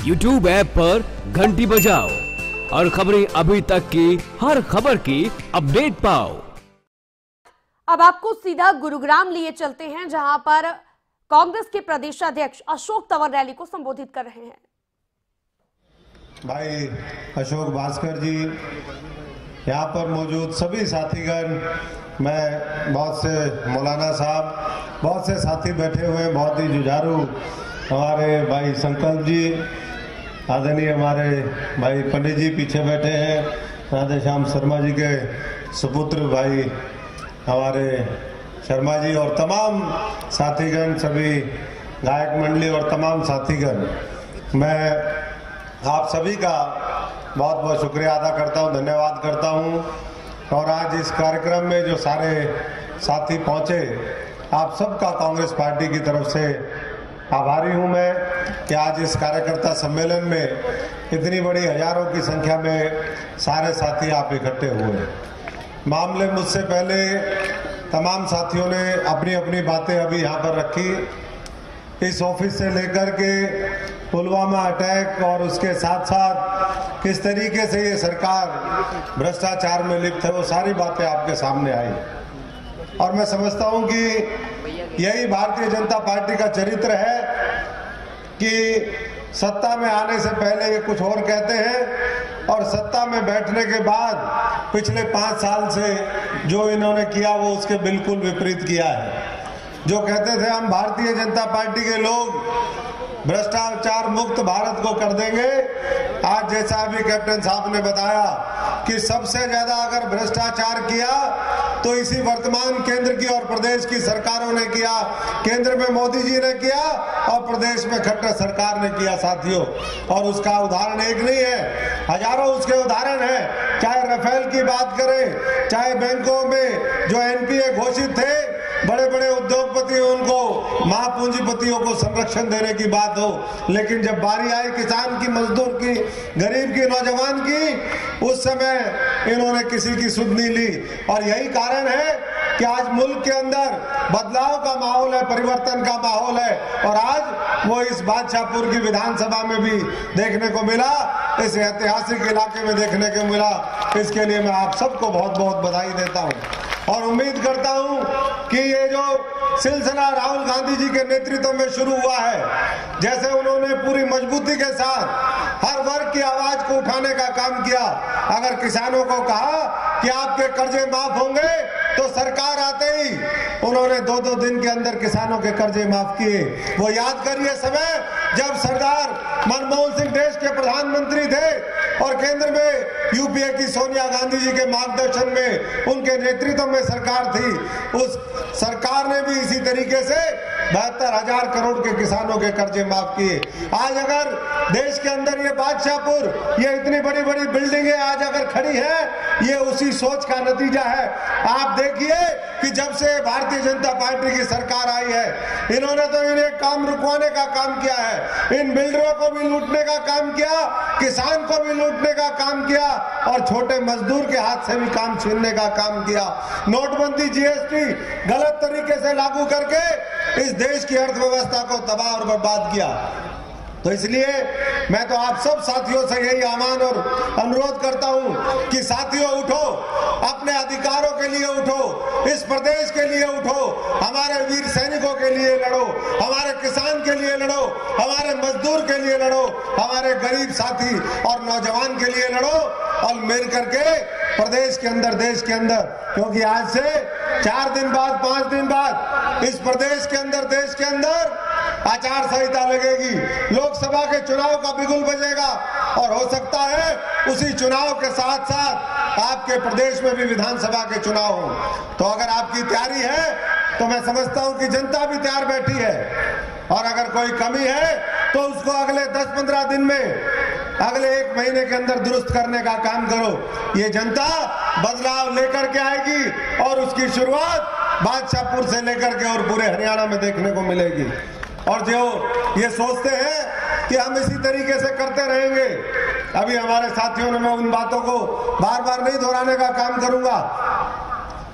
YouTube app पर घंटी बजाओ और खबरें अभी तक की हर खबर की अपडेट पाओ। अब आपको सीधा गुरुग्राम लिए चलते हैं, जहां पर कांग्रेस के प्रदेश अध्यक्ष अशोक तंवर रैली को संबोधित कर रहे हैं। भाई अशोक भास्कर जी, यहाँ पर मौजूद सभी साथीगण, मैं बहुत से मौलाना साहब, बहुत से साथी बैठे हुए हैं, बहुत ही जुझारू हमारे भाई संकल्प जी, आदरणीय हमारे भाई पंडित जी पीछे बैठे हैं, राधे श्याम शर्मा जी के सुपुत्र भाई हमारे शर्मा जी और तमाम साथीगण, सभी गायक मंडली और तमाम साथीगण, मैं आप सभी का बहुत बहुत शुक्रिया अदा करता हूं, धन्यवाद करता हूं। और आज इस कार्यक्रम में जो सारे साथी पहुंचे, आप सबका कांग्रेस पार्टी की तरफ से आभारी हूं मैं कि आज इस कार्यकर्ता सम्मेलन में इतनी बड़ी हजारों की संख्या में सारे साथी आप इकट्ठे हुए। मामले मुझसे पहले तमाम साथियों ने अपनी अपनी बातें अभी यहाँ पर रखी। इस ऑफिस से लेकर के पुलवामा अटैक और उसके साथ साथ किस तरीके से ये सरकार भ्रष्टाचार में लिप्त है, वो सारी बातें आपके सामने आई। और मैं समझता हूं कि यही भारतीय जनता पार्टी का चरित्र है कि सत्ता में आने से पहले ये कुछ और कहते हैं और सत्ता में बैठने के बाद पिछले 5 साल से जो इन्होंने किया वो उसके बिल्कुल विपरीत किया है। जो कहते थे हम भारतीय जनता पार्टी के लोग भ्रष्टाचार मुक्त भारत को कर देंगे, आज जैसा अभी कैप्टन साहब ने बताया कि सबसे ज्यादा अगर भ्रष्टाचार किया तो इसी वर्तमान केंद्र की और प्रदेश की सरकारों ने किया। केंद्र में मोदी जी ने किया और प्रदेश में खट्टर सरकार ने किया साथियों। और उसका उदाहरण एक नहीं है, हजारों उसके उदाहरण हैं। चाहे राफेल की बात करें, चाहे बैंकों में जो एनपीए घोषित थे, बड़े बड़े उद्योगपति उनको महापूंजीपतियों को संरक्षण देने की बात हो, लेकिन जब बारी आई किसान की, मजदूर की, गरीब की, नौजवान की, उस समय इन्होंने किसी की सुध नहीं ली। और यही कारण है कि आज मुल्क के अंदर बदलाव का माहौल है, परिवर्तन का माहौल है। और आज वो इस बादशाहपुर की विधानसभा में भी देखने को मिला, इस ऐतिहासिक इलाके में देखने को मिला। इसके लिए मैं आप सबको बहुत बहुत बधाई देता हूँ और उम्मीद करता हूं कि ये जो सिलसिला राहुल गांधी जी के नेतृत्व में शुरू हुआ है, जैसे उन्होंने पूरी मजबूती के साथ हर वर्ग की आवाज को उठाने का काम किया। अगर किसानों को कहा कि आपके कर्जे माफ होंगे तो सरकार आते ही उन्होंने 2-2 दिन के अंदर किसानों के कर्जे माफ किए। वो याद करिए समय जब सरदार मनमोहन सिंह देश के प्रधानमंत्री थे और केंद्र में यूपीए की सोनिया गांधी जी के मार्गदर्शन में, उनके नेतृत्व में सरकार थी। उस सरकार ने भी इसी तरीके से 72,000 करोड़ के किसानों के कर्जे माफ किए। आज अगर देश के अंदर ये बादशाहपुर, ये इतनी बड़ी बड़ी बिल्डिंगें आज अगर खड़ी है, ये उसी सोच का नतीजा है। आप देखिए कि जब से भारतीय जनता पार्टी की सरकार आई है, इन्होंने तो इन्हें काम रुकवाने का काम किया है, इन बिल्डरों को भी लूटने का काम किया, किसान को भी लूटने का काम किया और छोटे मजदूर के हाथ से भी काम छीनने का काम किया। नोटबंदी, जीएसटी गलत तरीके से लागू करके इस देश की अर्थव्यवस्था को तबाह और बर्बाद किया। तो इसलिए मैं तो आप सब साथियों से यही आह्वान और अनुरोध करता हूं कि साथियों उठो, अपने अधिकारों के लिए उठो, इस प्रदेश के लिए उठो, हमारे वीर सैनिकों के लिए लड़ो, हमारे किसान के लिए लड़ो, हमारे मजदूर के लिए लड़ो, हमारे गरीब साथी और नौजवान के लिए लड़ो और मिल करके प्रदेश के अंदर, देश के अंदर, क्योंकि आज से 4 दिन बाद, 5 दिन बाद इस प्रदेश के अंदर, देश के अंदर आचार संहिता लगेगी, लोकसभा के चुनाव का बिगुल बजेगा और हो सकता है उसी चुनाव के साथ साथ आपके प्रदेश में भी विधानसभा के चुनाव हो। तो अगर आपकी तैयारी है तो मैं समझता हूं कि जनता भी तैयार बैठी है और अगर कोई कमी है तो उसको अगले 10-15 दिन में, अगले 1 महीने के अंदर दुरुस्त करने का काम करो। ये जनता बदलाव लेकर के आएगी और उसकी शुरुआत बादशाहपुर से लेकर के और पूरे हरियाणा में देखने को मिलेगी। और जो ये सोचते हैं कि हम इसी तरीके से करते रहेंगे, अभी हमारे साथियों ने, मैं उन बातों को बार बार नहीं दोहराने का काम करूंगा।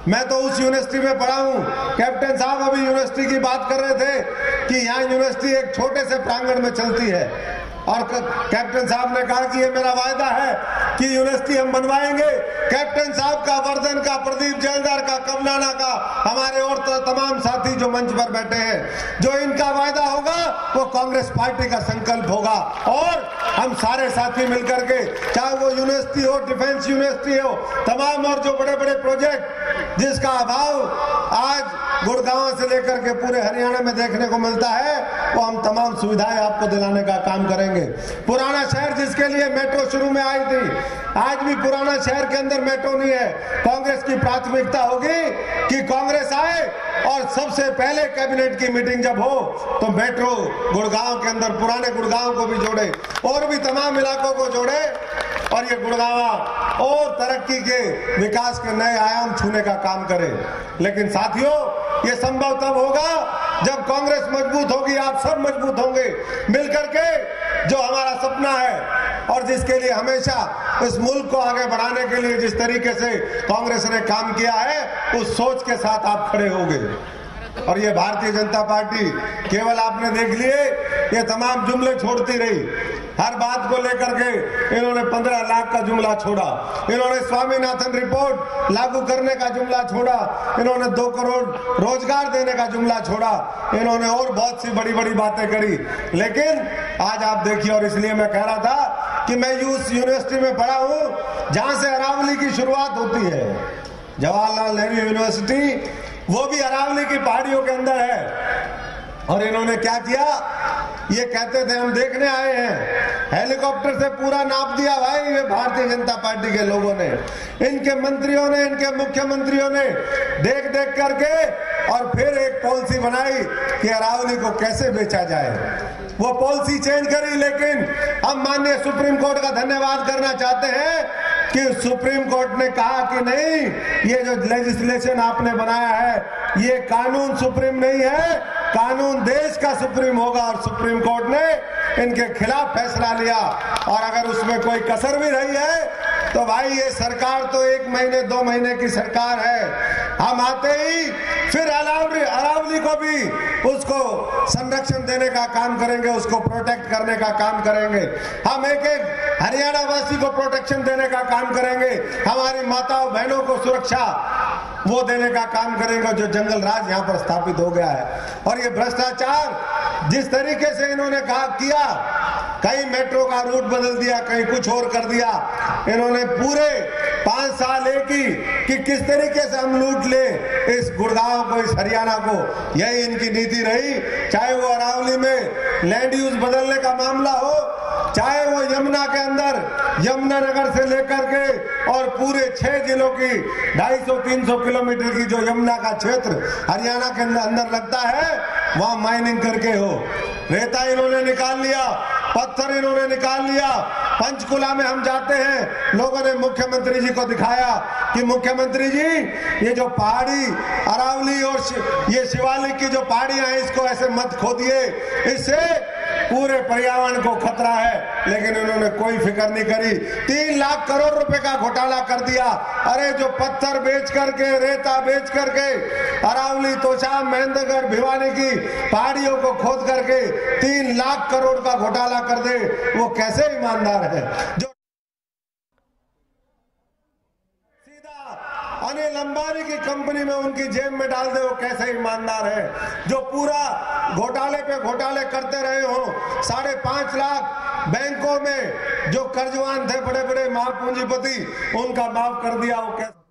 मैं तो उस यूनिवर्सिटी में पढ़ा हूं। कैप्टन साहब अभी यूनिवर्सिटी की बात कर रहे थे कि यहाँ यूनिवर्सिटी एक छोटे से प्रांगण में चलती है। और कैप्टन साहब ने कहा कि ये मेरा वायदा है कि यूनिवर्सिटी हम बनवाएंगे। कैप्टन साहब का, वर्धन का, प्रदीप जैलदार का, कमलाना का, हमारे और तमाम साथी जो मंच पर बैठे हैं, जो इनका वायदा होगा वो कांग्रेस पार्टी का संकल्प होगा। और हम सारे साथी मिलकर के, चाहे वो यूनिवर्सिटी हो, डिफेंस यूनिवर्सिटी हो, तमाम और जो बड़े बड़े प्रोजेक्ट जिसका अभाव आज गुड़गांव से लेकर के पूरे हरियाणा में देखने को मिलता है, वो हम तमाम सुविधाएं आपको दिलाने का काम करेंगे। पुराना शहर जिसके लिए मेट्रो शुरू में आई थी, आज भी पुराना शहर के अंदर मेट्रो नहीं है। कांग्रेस की प्राथमिकता होगी कि कांग्रेस आए और सबसे पहले कैबिनेट की मीटिंग जब हो तो मेट्रो गुड़गांव के अंदर, पुराने गुड़गांव को भी जोड़े और भी तमाम इलाकों को जोड़े और ये गुड़गांव और तरक्की के विकास के नए आयाम छूने का काम करे। लेकिन साथियों, ये संभव तब होगा जब कांग्रेस मजबूत होगी, आप सब मजबूत होंगे मिलकर के। जो हमारा सपना है और जिसके लिए हमेशा इस मुल्क को आगे बढ़ाने के लिए जिस तरीके से कांग्रेस ने काम किया है, उस सोच के साथ आप खड़े होंगे। और ये भारतीय जनता पार्टी केवल आपने देख लिए, ये तमाम जुमले छोड़ती रही। हर बात को लेकर के इन्होंने 15 लाख का जुमला छोड़ा, इन्होंने स्वामीनाथन रिपोर्ट लागू करने का जुमला छोड़ा, इन्होंने 2 करोड़ रोजगार देने का जुमला छोड़ा, इन्होंने और बहुत सी बड़ी बड़ी बातें करी। लेकिन आज आप देखिए, और इसलिए मैं कह रहा था कि मैं उस यूनिवर्सिटी में पढ़ा हूं जहां से अरावली की शुरुआत होती है। जवाहरलाल नेहरू यूनिवर्सिटी वो भी अरावली की पहाड़ियों के अंदर है। और इन्होंने क्या किया, ये कहते थे हम देखने आए हैं, हेलीकॉप्टर से पूरा नाप दिया भाई ये भारतीय जनता पार्टी के लोगों ने, इनके मंत्रियों ने, इनके मुख्यमंत्रियों ने देख देख करके और फिर एक पॉलिसी बनाई कि अरावली को कैसे बेचा जाए। वो पॉलिसी चेंज करी, लेकिन हम माननीय सुप्रीम कोर्ट का धन्यवाद करना चाहते हैं कि सुप्रीम कोर्ट ने कहा कि नहीं, ये जो लेजिस्लेशन आपने बनाया है ये कानून सुप्रीम नहीं है, कानून देश का सुप्रीम होगा। और सुप्रीम कोर्ट ने इनके खिलाफ फैसला लिया। और अगर उसमें कोई कसर भी रही है तो भाई ये सरकार तो 1 महीने 2 महीने की सरकार है, हम आते ही फिर अरावली को भी उसको संरक्षण देने का काम करेंगे, उसको प्रोटेक्ट करने का काम करेंगे। हम एक एक हरियाणा वासी को प्रोटेक्शन देने का काम करेंगे, हमारी माताओं बहनों को सुरक्षा वो देने का काम करेंगे जो जंगल राज यहाँ पर स्थापित हो गया है। और ये भ्रष्टाचार जिस तरीके से इन्होंने कहा किया, कहीं मेट्रो का रूट बदल दिया, कहीं कुछ और कर दिया, इन्होंने पूरे 5 साल एक ही कि किस तरीके से हम लूट ले इस गुड़गांव को, इस हरियाणा को, यही इनकी नीति रही। चाहे वो अरावली में लैंड यूज बदलने का मामला हो, चाहे वो यमुना के अंदर यमुनानगर से लेकर के और पूरे 6 जिलों की 250-300 किलोमीटर की जो यमुना का क्षेत्र हरियाणा के अंदर लगता है, वहां माइनिंग करके हो, रेता इन्होंने निकाल लिया, पत्थर इन्होंने निकाल लिया। पंचकुला में हम जाते हैं, लोगों ने मुख्यमंत्री जी को दिखाया कि मुख्यमंत्री जी ये जो पहाड़ी अरावली और ये शिवालिक की जो पहाड़ियां हैं इसको ऐसे मत खोदिए, इससे पूरे पर्यावरण को खतरा है। लेकिन उन्होंने कोई फिक्र नहीं करी, 3 लाख करोड़ रुपए का घोटाला कर दिया। अरे जो पत्थर बेच करके, रेता बेच करके अरावली, तोशाम, महेंद्रगढ़, भिवानी की पहाड़ियों को खोद करके 3 लाख करोड़ का घोटाला कर दे, वो कैसे ईमानदार है? जो अनिल अंबानी की कंपनी में उनकी जेब में डाल दे, वो कैसे ईमानदार है? जो पूरा घोटाले पे घोटाले करते रहे हो, 5.5 लाख बैंकों में जो कर्जवान थे बड़े बड़े महापूंजीपति, उनका माफ कर दिया, वो कैसे?